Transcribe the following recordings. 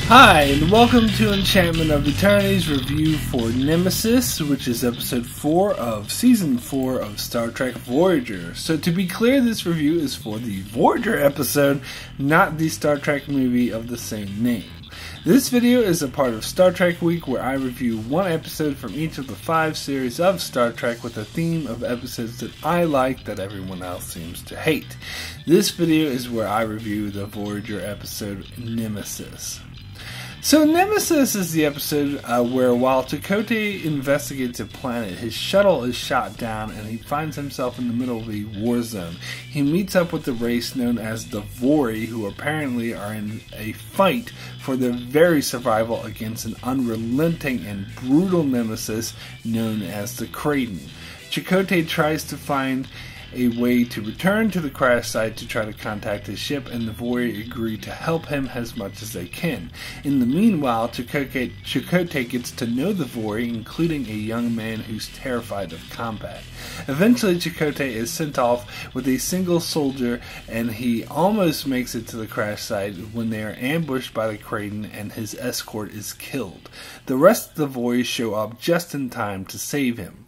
Hi, and welcome to Enchantment of Eternity's review for Nemesis, which is episode 4 of season 4 of Star Trek Voyager. So to be clear, this review is for the Voyager episode, not the Star Trek movie of the same name. This video is a part of Star Trek Week, where I review one episode from each of the 5 series of Star Trek with a theme of episodes that I like that everyone else seems to hate. This video is where I review the Voyager episode Nemesis. So Nemesis is the episode where while Chakotay investigates a planet, his shuttle is shot down and he finds himself in the middle of a war zone. He meets up with the race known as the VOY, who apparently are in a fight for their very survival against an unrelenting and brutal nemesis known as the Kraden. Chakotay tries to find a way to return to the crash site to try to contact his ship, and the VOY agree to help him as much as they can. In the meanwhile, Chakotay gets to know the VOY, including a young man who's terrified of combat. Eventually, Chakotay is sent off with a single soldier, and he almost makes it to the crash site when they are ambushed by the Kraden and his escort is killed. The rest of the VOY show up just in time to save him.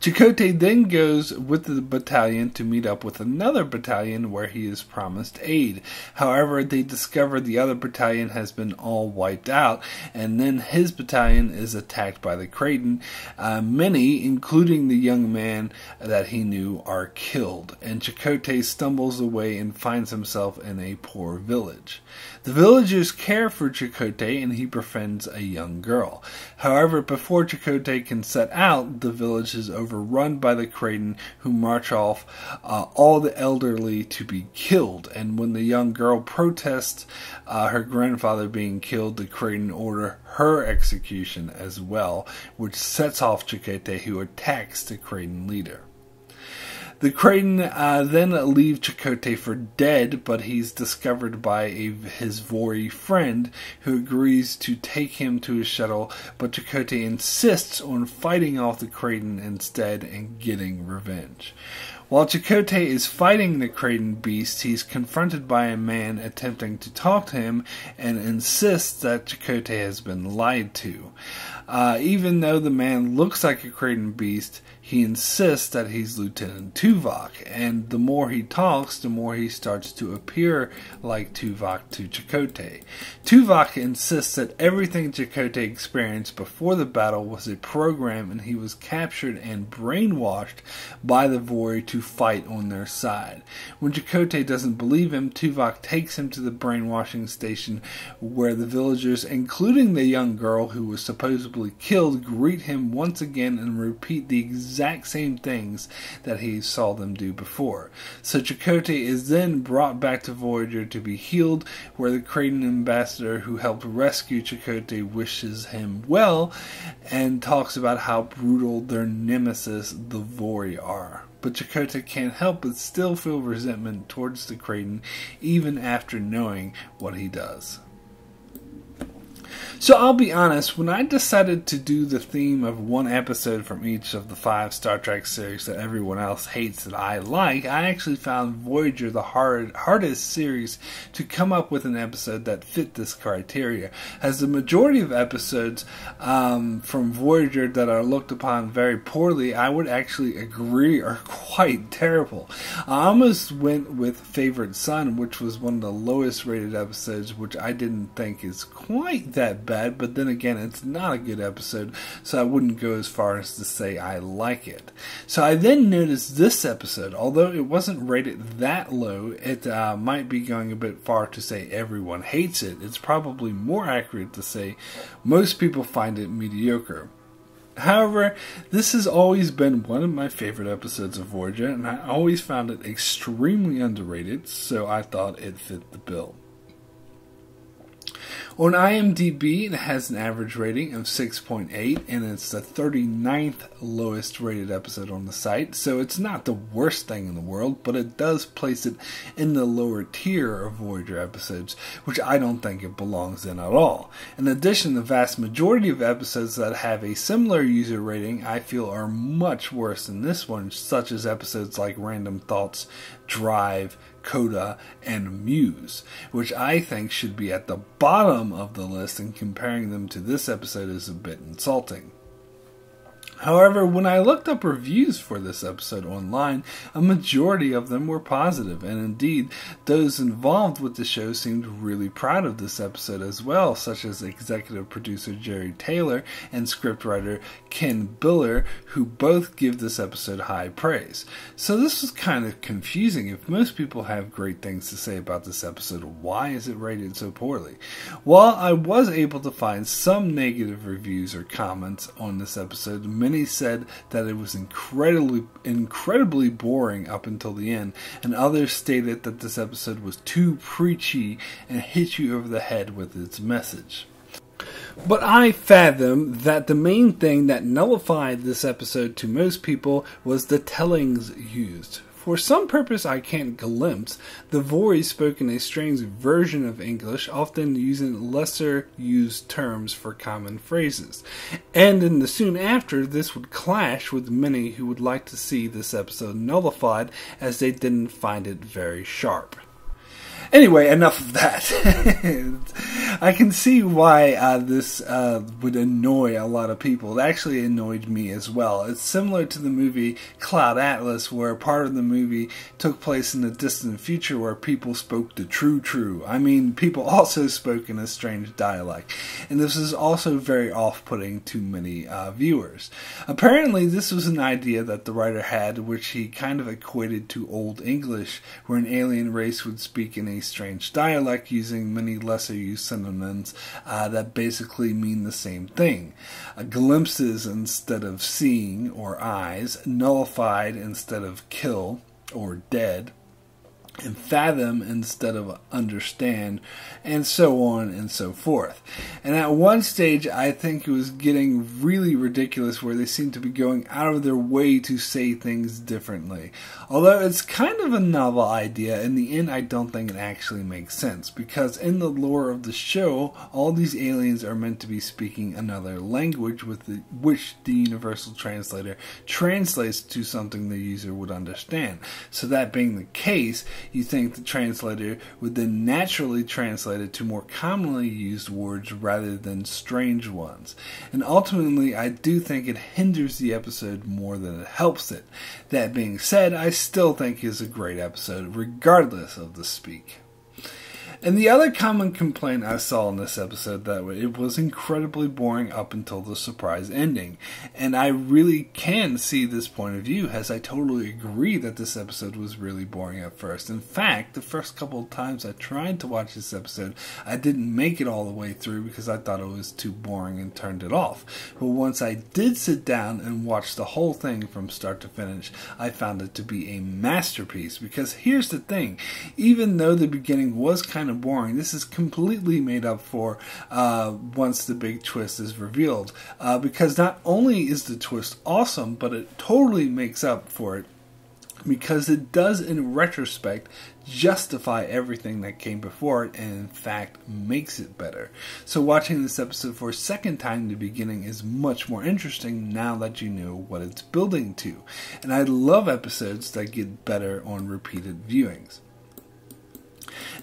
Chakotay then goes with the battalion to meet up with another battalion where he is promised aid. However, they discover the other battalion has been all wiped out, and then his battalion is attacked by the Kraden. Many, including the young man that he knew, are killed, and Chakotay stumbles away and finds himself in a poor village. The villagers care for Chakotay, and he befriends a young girl. However, before Chakotay can set out, the village is overrun by the Kraden, who march off all the elderly to be killed. And when the young girl protests her grandfather being killed, the Kraden order her execution as well, which sets off Chakotay, who attacks the Kraden leader. The Kraden then leave Chakotay for dead, but he's discovered by his VOY friend, who agrees to take him to his shuttle, but Chakotay insists on fighting off the Kraden instead and getting revenge. While Chakotay is fighting the Kraden beast, he's confronted by a man attempting to talk to him and insists that Chakotay has been lied to. Even though the man looks like a Kraden beast, he insists that he's Lieutenant Tuvok, and the more he talks, the more he starts to appear like Tuvok to Chakotay. Tuvok insists that everything Chakotay experienced before the battle was a program, and he was captured and brainwashed by the VOY to fight on their side. When Chakotay doesn't believe him, Tuvok takes him to the brainwashing station, where the villagers, including the young girl who was supposedly killed, greet him once again and repeat the exact same things that he saw them do before. So Chakotay is then brought back to Voyager to be healed, where the Kraden ambassador who helped rescue Chakotay wishes him well and talks about how brutal their nemesis, the VOY, are. But Chakotay can't help but still feel resentment towards the Kraden, even after knowing what he does. So I'll be honest, when I decided to do the theme of one episode from each of the 5 Star Trek series that everyone else hates that I like, I actually found Voyager the hardest series to come up with an episode that fit this criteria, as the majority of episodes from Voyager that are looked upon very poorly, I would actually agree are quite terrible. I almost went with Favorite Son, which was one of the lowest rated episodes, which I didn't think is quite that bad, but then again, it's not a good episode, so I wouldn't go as far as to say I like it. So I then noticed this episode, although it wasn't rated that low, it might be going a bit far to say everyone hates it. It's probably more accurate to say most people find it mediocre. However, this has always been one of my favorite episodes of Voyager, and I always found it extremely underrated, so I thought it fit the bill. On IMDb, it has an average rating of 6.8, and it's the 39th lowest rated episode on the site, so it's not the worst thing in the world, but it does place it in the lower tier of Voyager episodes, which I don't think it belongs in at all. In addition, the vast majority of episodes that have a similar user rating I feel are much worse than this one, such as episodes like Random Thoughts, Drive, Coda, and Muse, which I think should be at the bottom of the list, and comparing them to this episode is a bit insulting. However, when I looked up reviews for this episode online, a majority of them were positive, and indeed, those involved with the show seemed really proud of this episode as well, such as executive producer Jerry Taylor and scriptwriter Ken Biller, who both give this episode high praise. So this was kind of confusing. If most people have great things to say about this episode, why is it rated so poorly? While I was able to find some negative reviews or comments on this episode, many said that it was incredibly boring up until the end, and others stated that this episode was too preachy and hit you over the head with its message. But I fathom that the main thing that nullified this episode to most people was the tellings used. For some purpose I can't glimpse, the VOY spoke in a strange version of English, often using lesser used terms for common phrases. And in the soon after, this would clash with many who would like to see this episode nullified, as they didn't find it very sharp. Anyway, enough of that. I can see why this would annoy a lot of people. It actually annoyed me as well. It's similar to the movie Cloud Atlas, where part of the movie took place in the distant future where people spoke the true. I mean, people also spoke in a strange dialect. And this is also very off-putting to many viewers. Apparently, this was an idea that the writer had, which he kind of equated to Old English, where an alien race would speak in a strange dialect using many lesser used synonyms that basically mean the same thing. Glimpses instead of seeing or eyes, nullified instead of kill or dead, and fathom instead of understand, and so on and so forth. And at one stage, I think it was getting really ridiculous where they seemed to be going out of their way to say things differently. Although it's kind of a novel idea, in the end I don't think it actually makes sense, because in the lore of the show, all these aliens are meant to be speaking another language which the universal translator translates to something the user would understand. So that being the case, you think the translator would then naturally translate it to more commonly used words rather than strange ones. And ultimately, I do think it hinders the episode more than it helps it. That being said, I still think it's a great episode, regardless of the speak. And the other common complaint I saw in this episode that it was incredibly boring up until the surprise ending. And I really can see this point of view, as I totally agree that this episode was really boring at first. In fact, the first couple of times I tried to watch this episode, I didn't make it all the way through because I thought it was too boring and turned it off. But once I did sit down and watch the whole thing from start to finish, I found it to be a masterpiece. Because here's the thing, even though the beginning was kind of boring, this is completely made up for once the big twist is revealed, because not only is the twist awesome, but it totally makes up for it, because it does in retrospect justify everything that came before it, and in fact makes it better. So watching this episode for a second time in the beginning is much more interesting now that you know what it's building to. And I love episodes that get better on repeated viewings.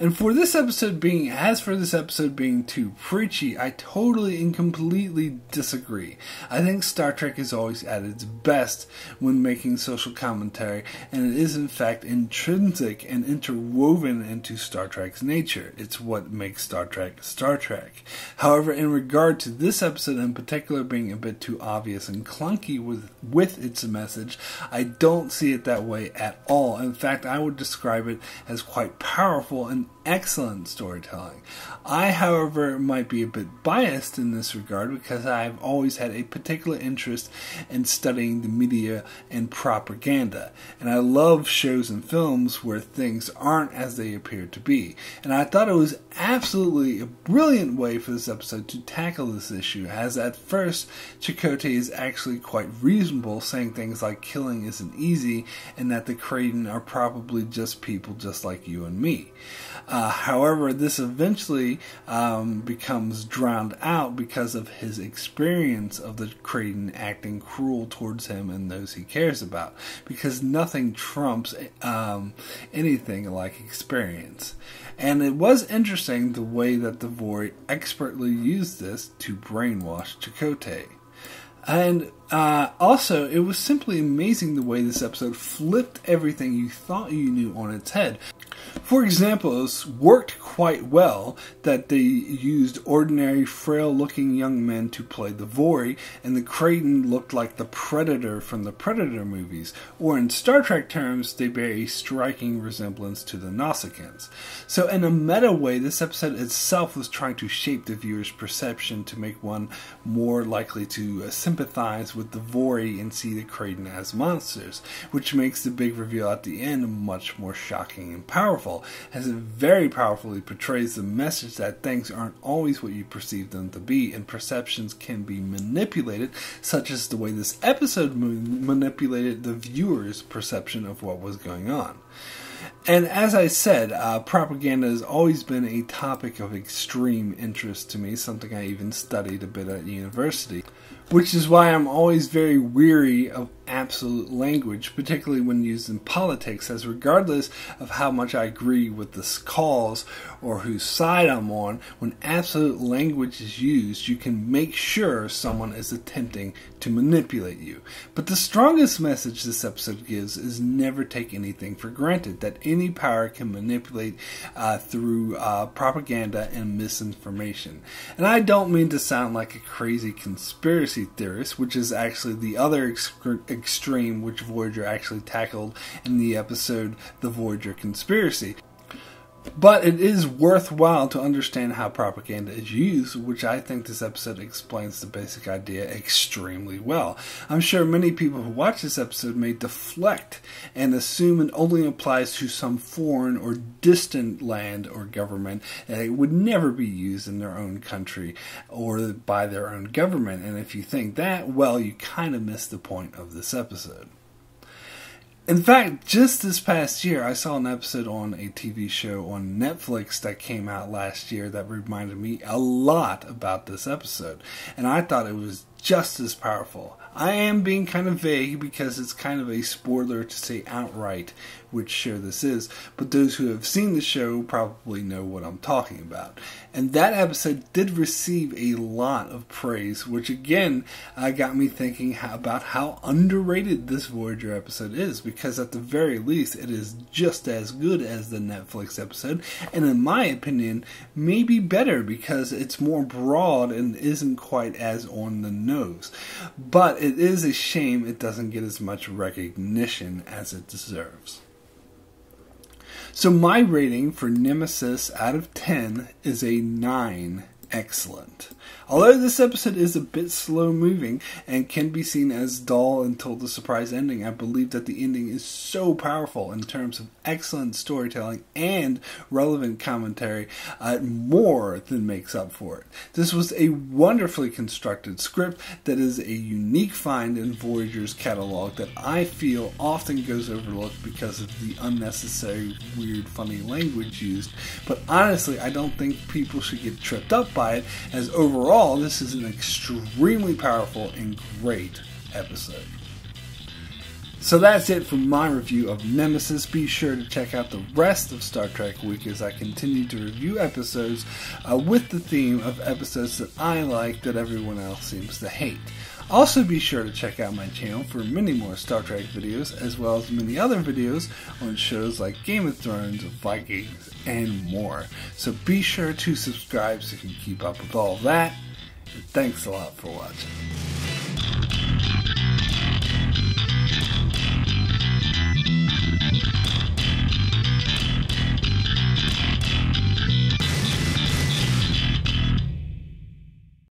And for this episode being too preachy, I totally and completely disagree. I think Star Trek is always at its best when making social commentary, and it is in fact intrinsic and interwoven into Star Trek's nature. It's what makes Star Trek Star Trek. However, in regard to this episode in particular being a bit too obvious and clunky with its message, I don't see it that way at all. In fact, I would describe it as quite powerful and excellent storytelling. I, however, might be a bit biased in this regard because I've always had a particular interest in studying the media and propaganda. And I love shows and films where things aren't as they appear to be. And I thought it was absolutely a brilliant way for this episode to tackle this issue, as at first Chakotay is actually quite reasonable, saying things like killing isn't easy and that the Kraden are probably just people just like you and me. However, this eventually becomes drowned out because of his experience of the Kraden acting cruel towards him and those he cares about, because nothing trumps anything like experience. And it was interesting the way that the VOY expertly used this to brainwash Chakotay. And also, it was simply amazing the way this episode flipped everything you thought you knew on its head. For example, it worked quite well that they used ordinary, frail-looking young men to play the VOY, and the Kraden looked like the Predator from the Predator movies, or in Star Trek terms, they bear a striking resemblance to the Nausicaans. So in a meta way, this episode itself was trying to shape the viewer's perception to make one more likely to sympathize with the VOY and see the Kraden as monsters, which makes the big reveal at the end much more shocking and powerful, as it very powerfully portrays the message that things aren't always what you perceive them to be, and perceptions can be manipulated, such as the way this episode manipulated the viewer's perception of what was going on. And as I said, propaganda has always been a topic of extreme interest to me, something I even studied a bit at university. Which is why I'm always very weary of absolute language, particularly when used in politics, as regardless of how much I agree with the cause or whose side I'm on, when absolute language is used, you can make sure someone is attempting to manipulate you. But the strongest message this episode gives is never take anything for granted, that any power can manipulate through propaganda and misinformation. And I don't mean to sound like a crazy conspiracy theorist, which is actually the other extreme which Voyager actually tackled in the episode The Voyager Conspiracy. But it is worthwhile to understand how propaganda is used, which I think this episode explains the basic idea extremely well. I'm sure many people who watch this episode may deflect and assume it only applies to some foreign or distant land or government, and it would never be used in their own country or by their own government. And if you think that, well, you kind of miss the point of this episode. In fact, just this past year, I saw an episode on a TV show on Netflix that came out last year that reminded me a lot about this episode, and I thought it was just as powerful. I am being kind of vague because it's kind of a spoiler to say outright which show this is, but those who have seen the show probably know what I'm talking about. And that episode did receive a lot of praise, which again got me thinking about how underrated this Voyager episode is, because at the very least it is just as good as the Netflix episode, and in my opinion maybe better because it's more broad and isn't quite as on the nose. But it is a shame it doesn't get as much recognition as it deserves. So my rating for Nemesis out of 10 is a 9. Excellent. Although this episode is a bit slow moving and can be seen as dull until the surprise ending, I believe that the ending is so powerful in terms of excellent storytelling and relevant commentary, more than makes up for it. This was a wonderfully constructed script that is a unique find in Voyager's catalog that I feel often goes overlooked because of the unnecessary, weird, funny language used. But honestly, I don't think people should get tripped up by it, as overall this is an extremely powerful and great episode. So that's it for my review of Nemesis. Be sure to check out the rest of Star Trek Week as I continue to review episodes with the theme of episodes that I like that everyone else seems to hate. Also be sure to check out my channel for many more Star Trek videos, as well as many other videos on shows like Game of Thrones, Vikings, and more. So be sure to subscribe so you can keep up with all that. And thanks a lot for watching.